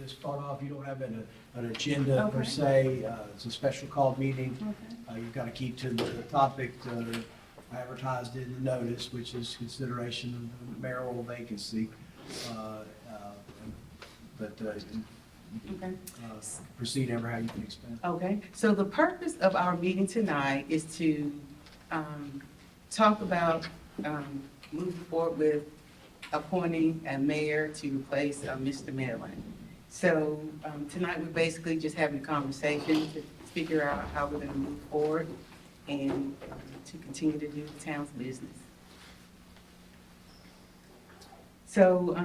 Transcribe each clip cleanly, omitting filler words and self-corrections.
to start off, you don't have an agenda per Okay. se. It's a special called meeting. Okay. You've got to keep to the topic advertised in the notice, which is consideration of the mayoral vacancy. But Okay. proceed ever how you can expect. Okay, so the purpose of our meeting tonight is to talk about moving forward with appointing a mayor to replace Mr. Medlin. So tonight, we're basically just having a conversation to figure out how we're gonna move forward and to continue to do the town's business. So,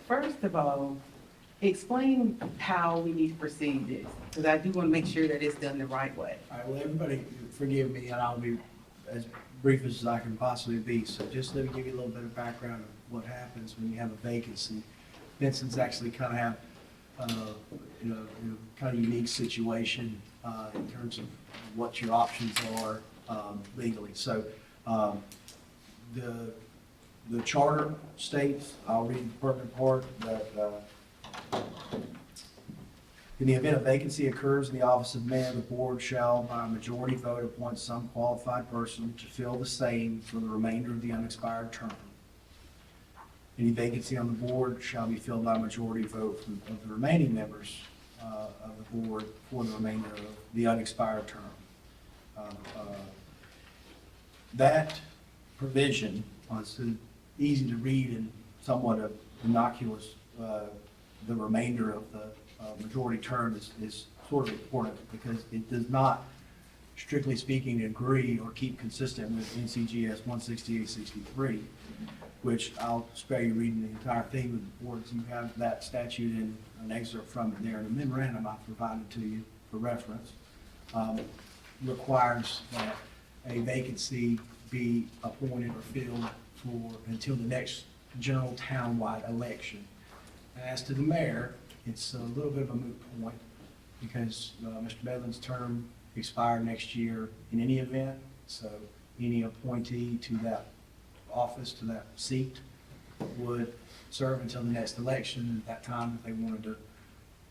first of all, explain how we need to proceed this, because I do want to make sure that it's done the right way. All right, well, everybody forgive me, and I'll be as brief as I can possibly be. So just let me give you a little bit of background of what happens when you have a vacancy. Benson's actually kind of have, kind of unique situation in terms of what your options are legally. So the charter states, I'll read the pertinent part, that in the event a vacancy occurs in the office of mayor, the board shall, by a majority vote, appoint some qualified person to fill the same for the remainder of the unexpired term. Any vacancy on the board shall be filled by a majority vote of the remaining members of the board for the remainder of the unexpired term. That provision, it's easy to read and somewhat innocuous, the remainder of the majority term is sort of important because it does not, strictly speaking, agree or keep consistent with NCGS 168-63, which I'll spare you reading the entire thing with the boards. You have that statute in an excerpt from it there, and a memorandum I provided to you for reference requires that a vacancy be appointed or filled until the next general townwide election. As to the mayor, it's a little bit of a moot point because Mr. Medlin's term expired next year in any event. So any appointee to that office, to that seat, would serve until the next election. At that time, if they wanted to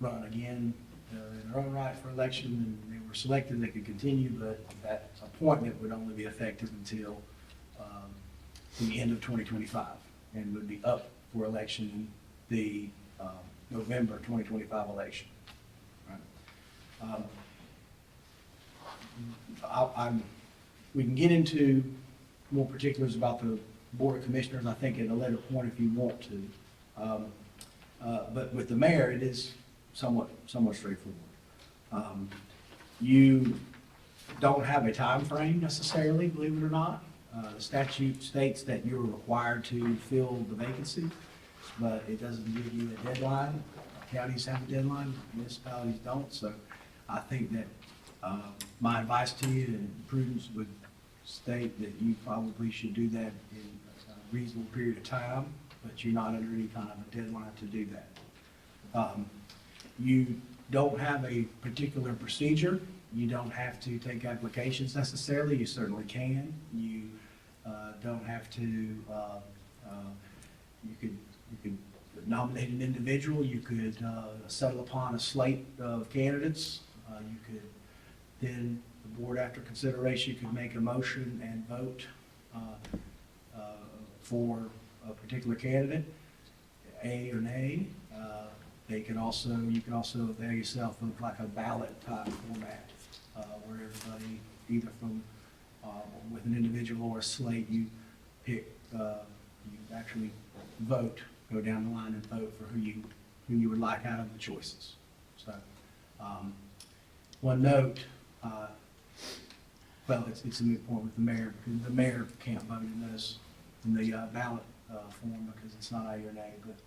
run again in their own right for election and they were selected, they could continue, but that appointment would only be effective until the end of 2025 and would be up for election in the November 2025 election. Right. We can get into more particulars about the Board of Commissioners, I think, at a later point if you want to. But with the mayor, it is somewhat straightforward. You don't have a time frame necessarily, believe it or not. The statute states that you're required to fill the vacancy, but it doesn't give you a deadline. Counties have a deadline, municipalities don't. So I think that my advice to you and prudence would state that you probably should do that in a reasonable period of time, but you're not under any kind of a deadline to do that. You don't have a particular procedure. You don't have to take applications necessarily. You certainly can. You don't have to, you could nominate an individual. You could settle upon a slate of candidates. You could then, the board, after consideration, could make a motion and vote for a particular candidate, A or nay. You can also avail yourself of like a ballot type format where everybody, either from with an individual or a slate, you pick, you actually vote, go down the line and vote for who you would like out of the choices. So, one note, well, it's a moot point with the mayor, because the mayor can't vote in the ballot form because it's not A or nay. But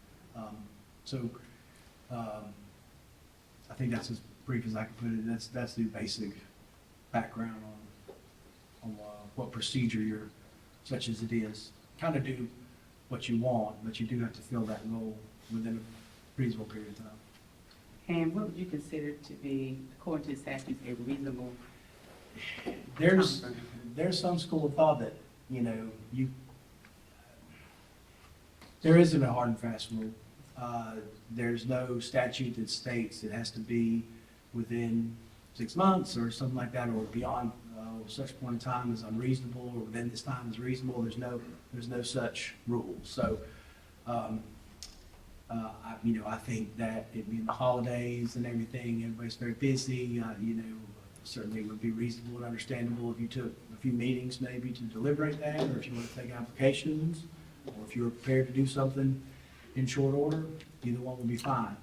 I think that's as brief as I can put it. That's the basic background on what procedure you're, such as it is. Kind of do what you want, but you do have to fill that role within a reasonable period of time. And what would you consider to be, according to the statute, a reasonable? There's some school of thought that, you There isn't a hard and fast rule. There's no statute that states it has to be within 6 months or something like that, or beyond such point in time is unreasonable, or within this time is reasonable. There's no such rule. So, I think that it being the holidays and everything, everybody's very busy, certainly it would be reasonable and understandable if you took a few meetings maybe to deliberate that, or if you want to take applications, or if you're prepared to do something in short order, either one would be fine.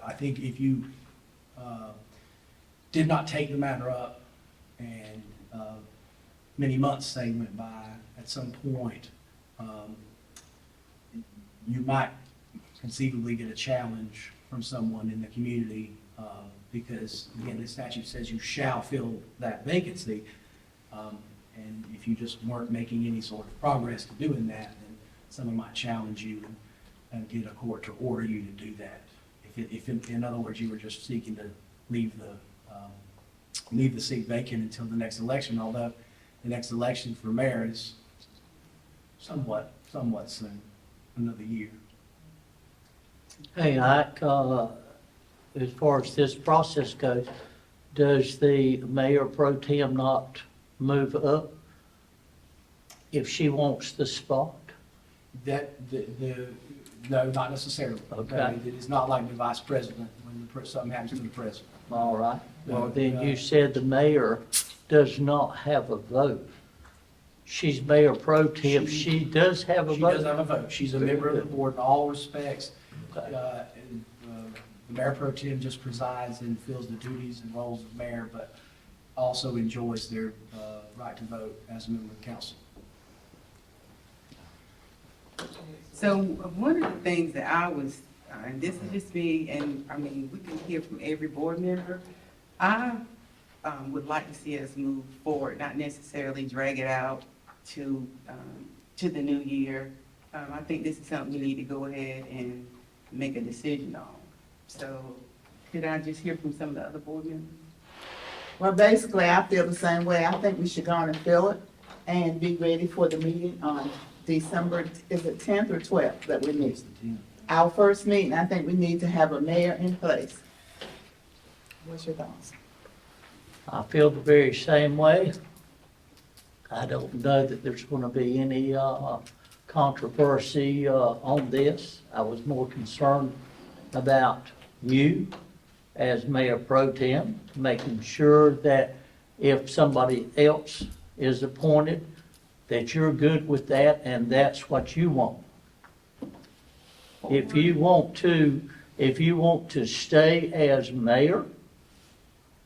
I think if you did not take the matter up and many months, say, went by, at some point, you might conceivably get a challenge from someone in the community, because, again, the statute says you shall fill that vacancy. And if you just weren't making any sort of progress to doing that, then someone might challenge you and get a court to order you to do that. If in other words, you were just seeking to leave the seat vacant until the next election, although the next election for mayor is somewhat soon, another year. Hey, Ike, as far as this process goes, does the mayor pro tem not move up if she wants the spot? No, not necessarily. Okay. It is not like the vice president when something happens to the president. All right. Well, then No. you said the mayor does not have a vote. She's mayor pro tem. She does have a She does vote. have a vote. She's a member of the board in all respects. Okay. The mayor pro tem just presides and fills the duties and roles of mayor, but also enjoys their right to vote as a member of council. So one of the things that I was, and this is just me, and I mean, we can hear from every board member, I would like to see us move forward, not necessarily drag it out to the new year. I think this is something we need to go ahead and make a decision on. So could I just hear from some of the other board members? Well, basically, I feel the same way. I think we should go on and fill it and be ready for the meeting on December, is it 10th or 12th that we meet? Our first meeting, I think we need to have a mayor in place. What's your thoughts? I feel the very same way. I don't know that there's going to be any controversy on this. I was more concerned about you as mayor pro tem, making sure that if somebody else is appointed, that you're good with that and that's what you want. If you want to stay as mayor,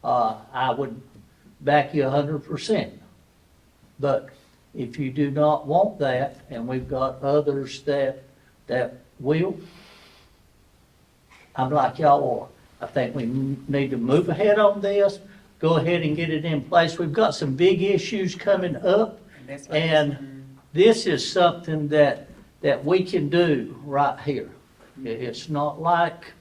I would back you 100%. But if you do not want that, and we've got others that will, I'm like y'all are. I think we need to move ahead on this, go ahead and get it in place. We've got some big issues coming up, That's my and concern. this is something that we can do right here. It's not like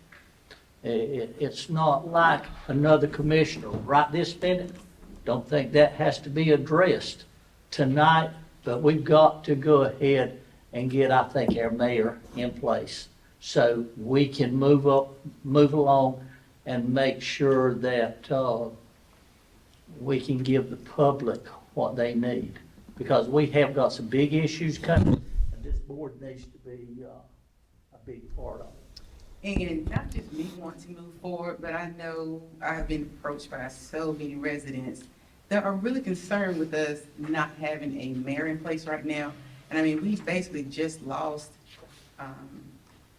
another commissioner right this minute. Don't think that has to be addressed tonight, but we've got to go ahead and get, I think, our mayor in place so we can move along and make sure that we can give the public what they need. Because we have got some big issues coming, and this board needs to be a big part of it. And not just me wanting to move forward, but I know I've been approached by so many residents that are really concerned with us not having a mayor in place right now. And I mean, we basically just lost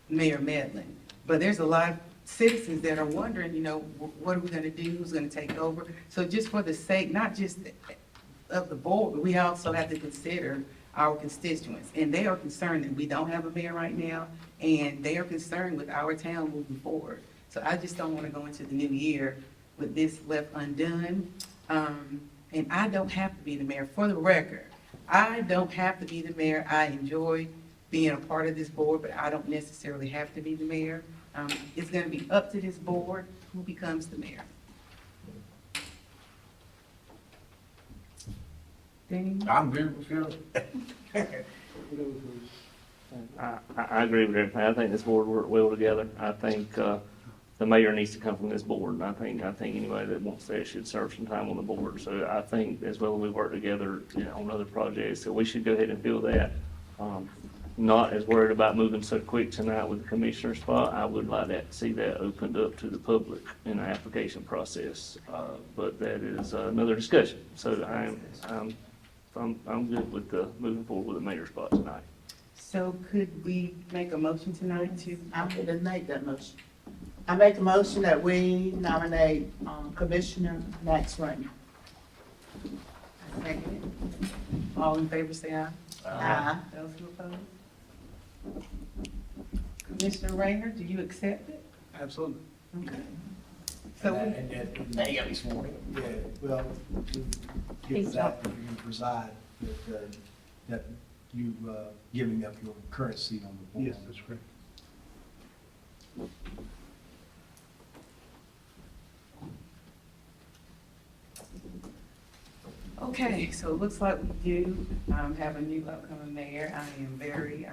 Mayor Medlin. But there's a lot of citizens that are wondering, what are we gonna do? Who's gonna take over? So just for the sake, not just of the board, but we also have to consider our constituents. And they are concerned that we don't have a mayor right now, and they are concerned with our town moving forward. So I just don't want to go into the new year with this left undone. And I don't have to be the mayor. For the record, I don't have to be the mayor. I enjoy being a part of this board, but I don't necessarily have to be the mayor. It's going to be up to this board who becomes the mayor. Danny? I'm good with Phil. I agree with everything. I think this board worked well together. I think, the mayor needs to come from this board, and I think anybody that wants that should serve some time on the board. So I think as well as we work together, you know, on other projects, so we should go ahead and fill that. Not as worried about moving so quick tonight with the commissioner spot. I would like to see that opened up to the public in the application process. But that is another discussion. So I'm good with moving forward with the mayor spot tonight. So could we make a motion tonight to? I'm going to make that motion. I make a motion that we nominate Commissioner Max Raynor. Second. All in favor, say aye. Aye. Those who oppose? Commissioner Raynor, do you accept it? Absolutely. Okay. So, Now you got me sworn in. Yeah, well, give He's that, if you're gonna preside, that you, giving up your current seat on the board. Yes, that's correct. okay, so it looks like we do have a new upcoming mayor. I am very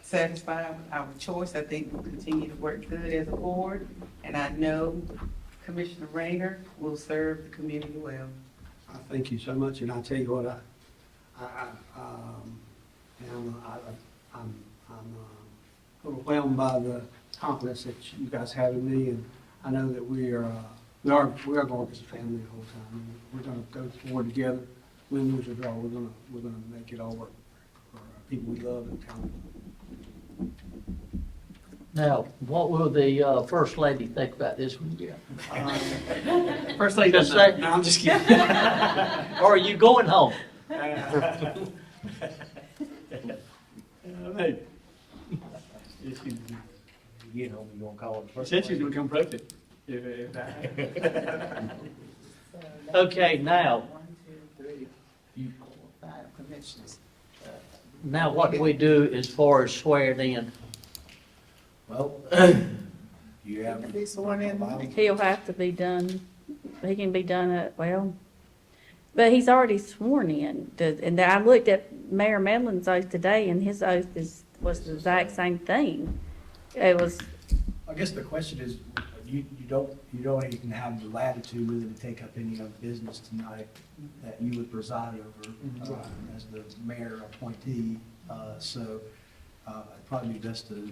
satisfied with our choice. I think we'll continue to work good as a board, and I know Commissioner Raynor will serve the community well. I thank you so much, and I tell you what, I'm overwhelmed by the confidence that you guys have in me, and I know that we are going to work as a family the whole time. We're going to go forward together, win, lose, or draw. We're going to make it all work for people we love and count on. Now, what will the first lady think about this one? First lady Just say- No, I'm just kidding. Or are you going home? Maybe. You know, you gonna call it first. Said she's going to come pregnant. If that. Okay, now, 1, 2, 3, 4, 5 commissioners. now what do we do as far as swearing in? Well, you have. Be sworn in. He'll have to be done, he can be done but he's already sworn in. And I looked at Mayor Medlin's oath today, and his oath was the exact same thing. It was, I guess the question is, you don't even have the latitude really to take up any other business tonight that you would preside over as the mayor appointee. So it'd probably be best to,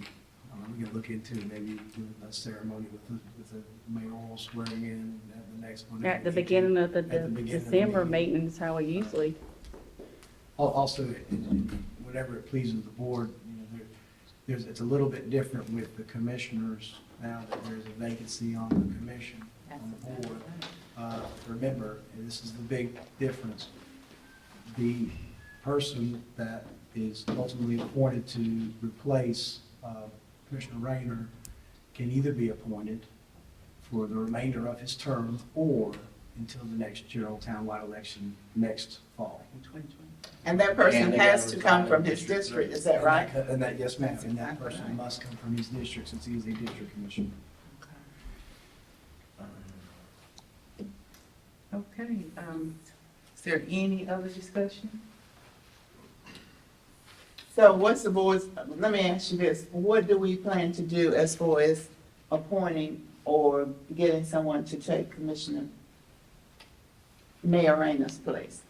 we can look into maybe doing a ceremony with the mayoral swearing in at the next one. at the beginning of the At the beginning of the December meeting. meeting is how we usually, Also, whatever it pleases the board, you know, it's a little bit different with the commissioners now that there's a vacancy on the commission, on the board. Remember, and this is the big difference, the person that is ultimately appointed to replace Commissioner Raynor can either be appointed for the remainder of his term or until the next general townwide election next fall. In 2020. And that person And they has gotta to come retire from his district, is that right? And that, yes, ma'am, and that person must come from his district since he is a district commissioner. Okay, is there any other discussion? So what's the board's, let me ask you this, what do we plan to do as far as appointing or getting someone to take Commissioner Mayor Raynor's place?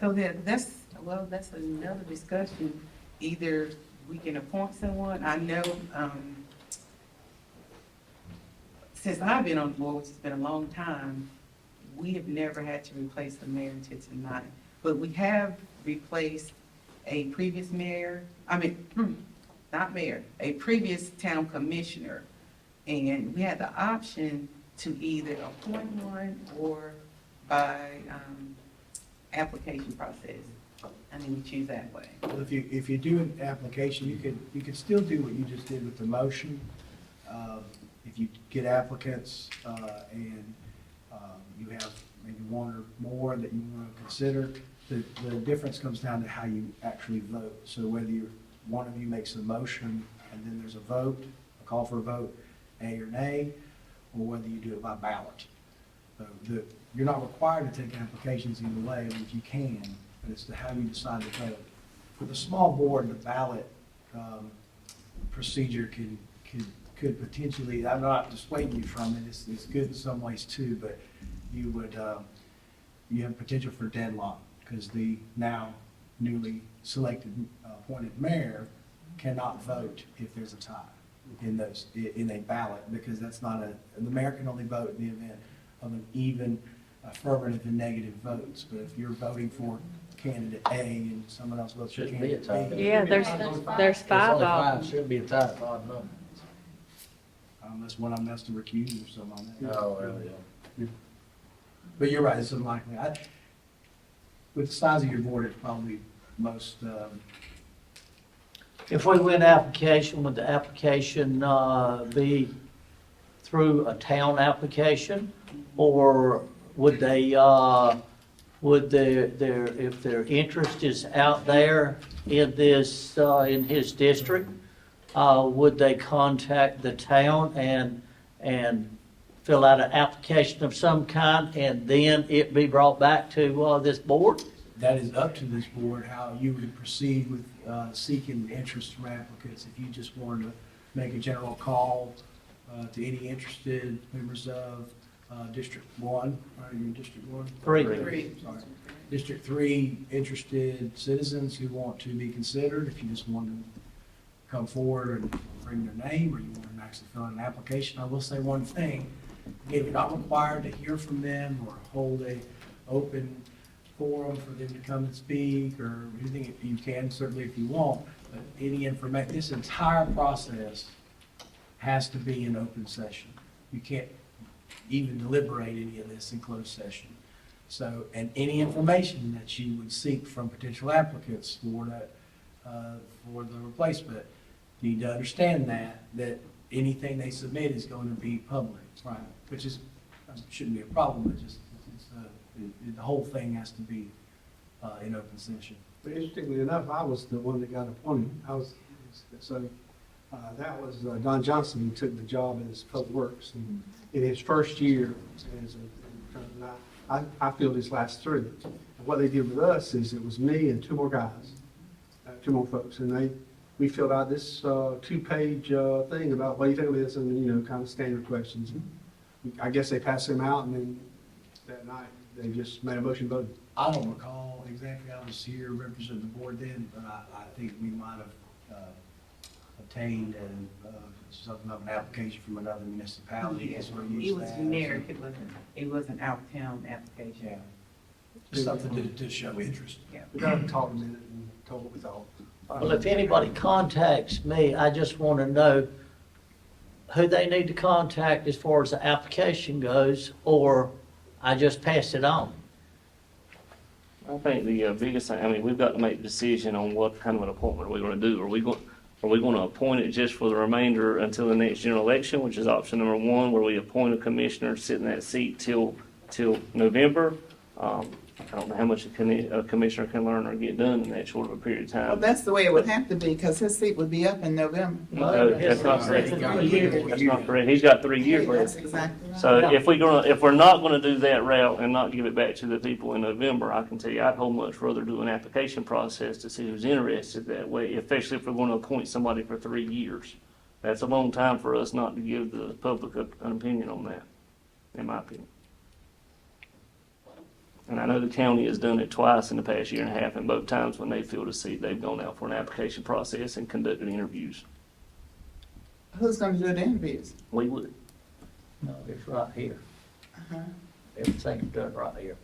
So that's another discussion. Either we can appoint someone, I know, since I've been on the board, which has been a long time, we have never had to replace the mayor until tonight. But we have replaced a previous mayor, not mayor, a previous town commissioner. And we had the option to either appoint one or by, application process. And then we choose that way. Well, if you do an application, you could still do what you just did with the motion. If you get applicants, and you have maybe one or more that you want to consider, the difference comes down to how you actually vote. So whether one of you makes a motion and then there's a vote, a call for a vote, A or nay, or whether you do it by ballot. So you're not required to take applications either way, but if you can, but it's to how you decide to vote. for the small board, the ballot procedure could potentially, I'm not dissuading you from it, it's good in some ways too, but you would, you have potential for deadlock, because the now newly selected appointed mayor cannot vote if there's a tie in those, in a ballot, because that's not the mayor can only vote in the event of an even affirmative and negative votes. But if you're voting for candidate A and someone else votes for Shouldn't be a candidate tie. B. Yeah, there's There's five only of five, them. should be a tie, if odd number. Unless one of them has to recuse or something like that. Oh, well, yeah. But you're right, it's unlikely. With the size of your board, it's probably most, If we win application, would the application be through a town application? Or would they, if their interest is out there in this, in his district, would they contact the town and fill out an application of some kind, and then it be brought back to this board? that is up to this board, how you would proceed with seeking interest from applicants. If you just wanted to make a general call to any interested members of District 1, are you in District 1? Three. Sorry. District 3 interested citizens who want to be considered, if you just want to come forward and bring their name, or you want to actually fill out an application. I will say one thing, again, you're not required to hear from them or hold a open forum for them to come and speak, or anything. You can certainly if you want, but any information, this entire process has to be an open session. You can't even deliberate any of this in closed session. So, and any information that you would seek from potential applicants for that, for the replacement, you need to understand that anything they submit is going to be public, right? Which is, shouldn't be a problem, but just, the whole thing has to be in open session. But interestingly enough, I was the one that got appointed. That was Don Johnson who took the job as Public Works. And in his first year, I filled his last three. And what they did with us is it was me and two more guys, two more folks, and we filled out this two-page thing about what do you think of this, and kind of standard questions. I guess they passed them out, and then that night they just made a motion vote. I don't recall exactly, I was here representing the board then, but I think we might have obtained something of an application from another municipality. Is where you It was stand. generic, it wasn't out-of-town application. Yeah. Just something to show interest. We got to talk a minute and told what we thought. Well, if anybody contacts me, I just want to know who they need to contact as far as the application goes, or I just pass it on. I think the biggest thing, I mean, we've got to make a decision on what kind of an appointment we're going to do. Are we going to appoint it just for the remainder until the next general election, which is option number one, where we appoint a commissioner, sit in that seat till November? I don't know how much a commissioner can learn or get done in that short of a period of Well, time. that's the way it would have to be, because his seat would be up in November. No, that's not correct. That's not correct. He's got 3 years That's left. exactly right. So if we're not gonna do that route and not give it back to the people in November, I can tell you, I'd whole much rather do an application process to see who's interested that way, especially if we're gonna appoint somebody for 3 years. That's a long time for us not to give the public an opinion on that, in my opinion. And I know the county has done it twice in the past year and a half, and both times when they filled a seat, they've gone out for an application process and conducted interviews. Who's gonna do the interviews? We would. No, it's right here. Uh-huh. Everything's done right here.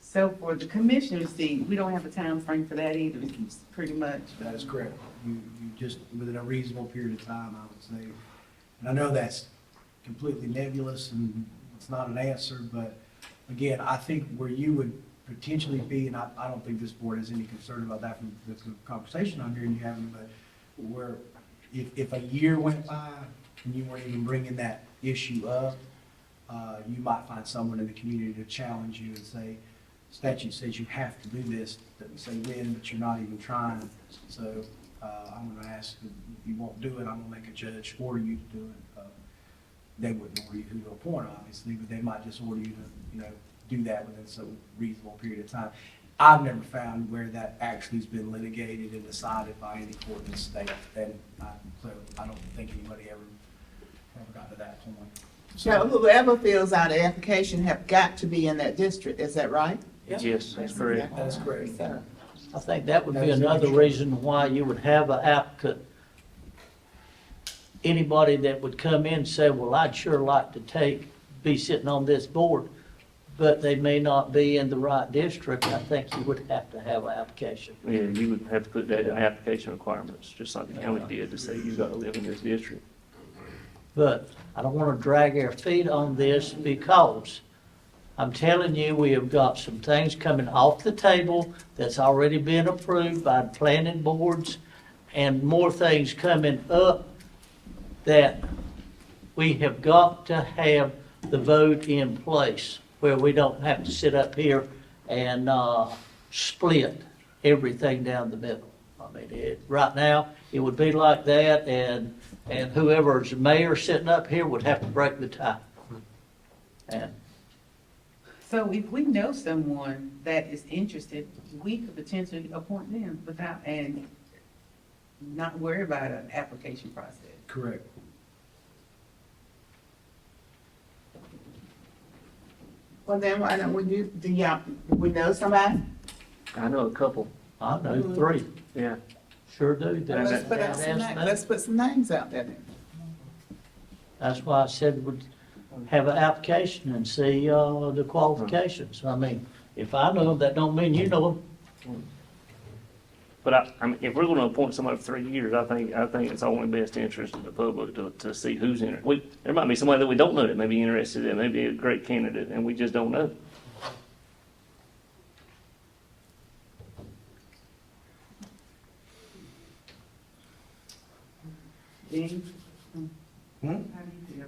So for the commissioner's seat, we don't have a time frame for that either, it's pretty much. That is correct. You just, within a reasonable period of time, I would say. And I know that's completely nebulous and it's not an answer, but again, I think where you would potentially be, and I don't think this board has any concern about that from the conversation I'm hearing you having, but where if a year went by and you weren't even bringing that issue up, you might find someone in the community to challenge you and say, statute says you have to do this, doesn't say when, but you're not even trying. So I'm going to ask if you won't do it, I'm going to make a judge for you to do it. they wouldn't order you who to appoint, obviously, but they might just order you to, do that within some reasonable period of time. I've never found where that actually has been litigated and decided by any court in the state, and so I don't think anybody ever got to that point. So whoever fills out an application have got to be in that district, is that right? Yes, that's correct. That's correct. So, I think that would be another reason why you would have an applicant. Anybody that would come in and say, well, I'd sure like to be sitting on this board, but they may not be in the right district, I think you would have to have an application. Yeah, you would have to put that in application requirements, just like the county did, to say you've got to live in this district. But I don't want to drag our feet on this because I'm telling you, we have got some things coming off the table that's already been approved by the planning boards and more things coming up that we have got to have the vote in place where we don't have to sit up here and split everything down the middle. I mean, right now, it would be like that, and whoever's mayor sitting up here would have to break the tie. And So if we know someone that is interested, we could potentially appoint them without, and not worry about an application process. Correct. well then, why don't we we know somebody? I know a couple, I know three, yeah. sure do. Well, let's put out some names, let's put some names out there then. That's why I said we'd have an application and see the qualifications. I mean, if I know them, that don't mean you know them. But I mean, if we're gonna appoint somebody for 3 years, I think it's all in the best interest of the public to see who's in it. There might be somebody that we don't know that may be interested in, maybe a great candidate, and we just don't know. James? Hmm? How do you feel?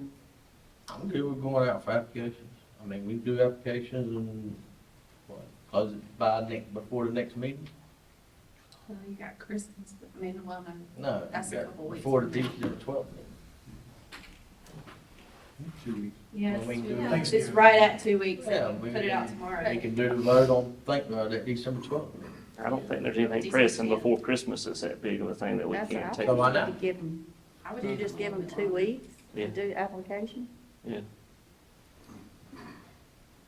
I'm good with going out for applications. I mean, we can do applications and, close it before the next meeting? Well, you got Christmas, but I mean, well, no, No. That's we a got couple weeks. Before the 12th. 2 weeks. yeah, Well, we can do yeah, Thanksgiving. it's right at 2 weeks, Yeah, and we put it out can- tomorrow. We can do the vote on, that December 12th. I don't think there's anything pressing before Christmas that's that big of a thing that we That's can't what I take. So think why we not? could give them, I would do you just give them 2 weeks Yeah. to do application? Yeah.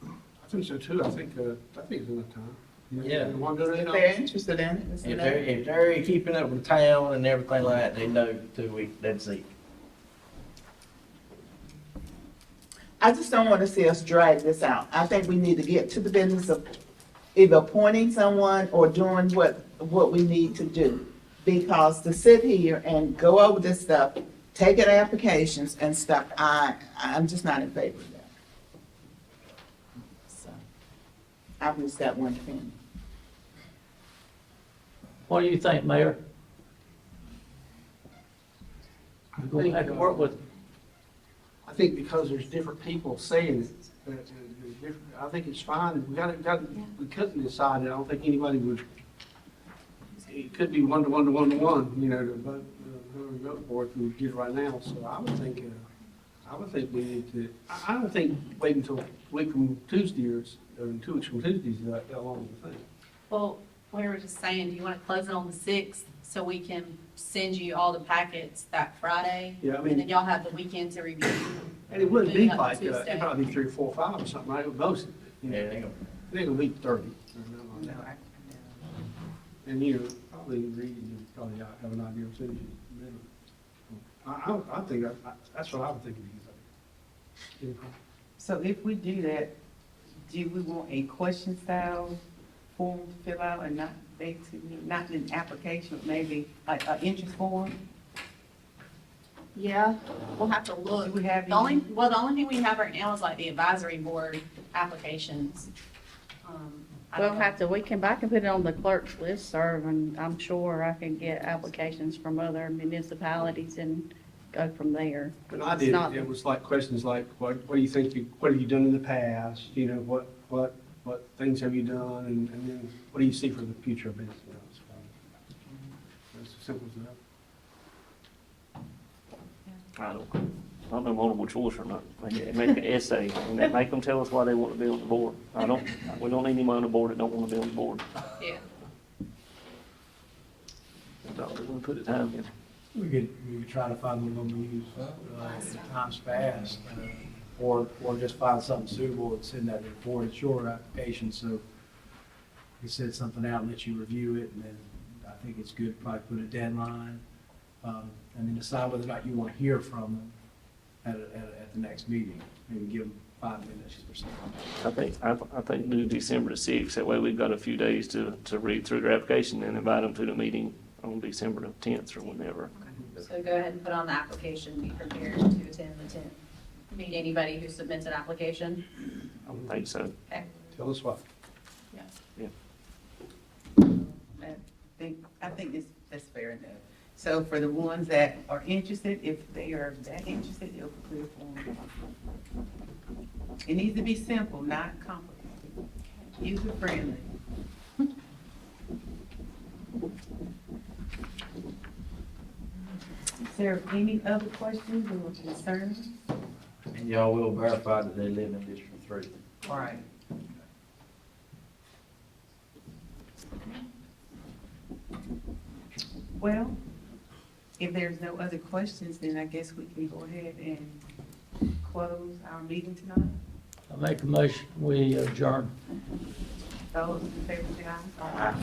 I think so too, I think it's enough time. Yeah. You want to go If to they're it? interested in it, it's If they're keeping up with town and everything like that, they know 2 weeks, that's it. I just don't want to see us drag this out. I think we need to get to the business of either appointing someone or doing what we need to do. Because to sit here and go over this stuff, taking applications and stuff, I'm just not in favor of that. So, I've just got one opinion. What do you think, Mayor? We're gonna have to work with, I think because there's different people saying it, there's different, I think it's fine. We couldn't decide it. I don't think anybody would, it could be 1 to 1 to 1 to 1, to vote, whoever we vote for if we get it right now. So I would think we need to, I don't think waiting until a week from Tuesday or 2 weeks from Tuesday is that long of a thing. Well, we were just saying, do you want to close it on the 6th so we can send you all the packets that Friday? Yeah, I And then mean, y'all have the weekend to review. and it wouldn't be Doing it like, Tuesday. it'd probably be 3 or 4 or 5 or something, right? With most, Yeah, they gonna- it ain't gonna be 30 or nothing like No, that. And probably read, you probably have an idea of soon as you, I think, that's what I would think of you. So if we do that, do we want a question style form to fill out and not basically, not an application, but maybe like an interest form? Yeah, we'll have to Do look. we have The only thing we have right now is like the advisory board applications. I don't know. I can put it on the clerk's listserv, and I'm sure I can get applications from other municipalities and go from there. When I It's did, not- it was like questions like, what do you think, what have you done in the past? What things have you done? And then what do you see for the future of business? It's as simple as that. I don't. I don't know, multiple choice or not, make an essay, and then make them tell us why they want to be on the board. We don't need anyone on the board that don't want to be on the board. Yeah. So we're gonna put the time in. We could try to find one we use, times fast, or just find something suitable and send that report. It's your application, so we set something out and let you review it, and then I think it's good to probably put a deadline, and then decide whether or not you want to hear from them at the next meeting. Maybe give them 5 minutes or something. I think do December the 6th, that way we've got a few days to read through their application and invite them to the meeting on December the 10th or whenever. So go ahead and put on the application, be prepared to attend the 10th. Meet anybody who submits an application. I would think so. Okay. Tell us why. I think that's fair enough. So for the ones that are interested, if they are that interested, they'll clear form. It needs to be simple, not complicated, user friendly. Is there any other questions or concerns? And y'all will verify that they live in District 3. All right. Well, if there's no other questions, then I guess we can go ahead and close our meeting tonight. I make a motion, we adjourn. Those in favor say aye.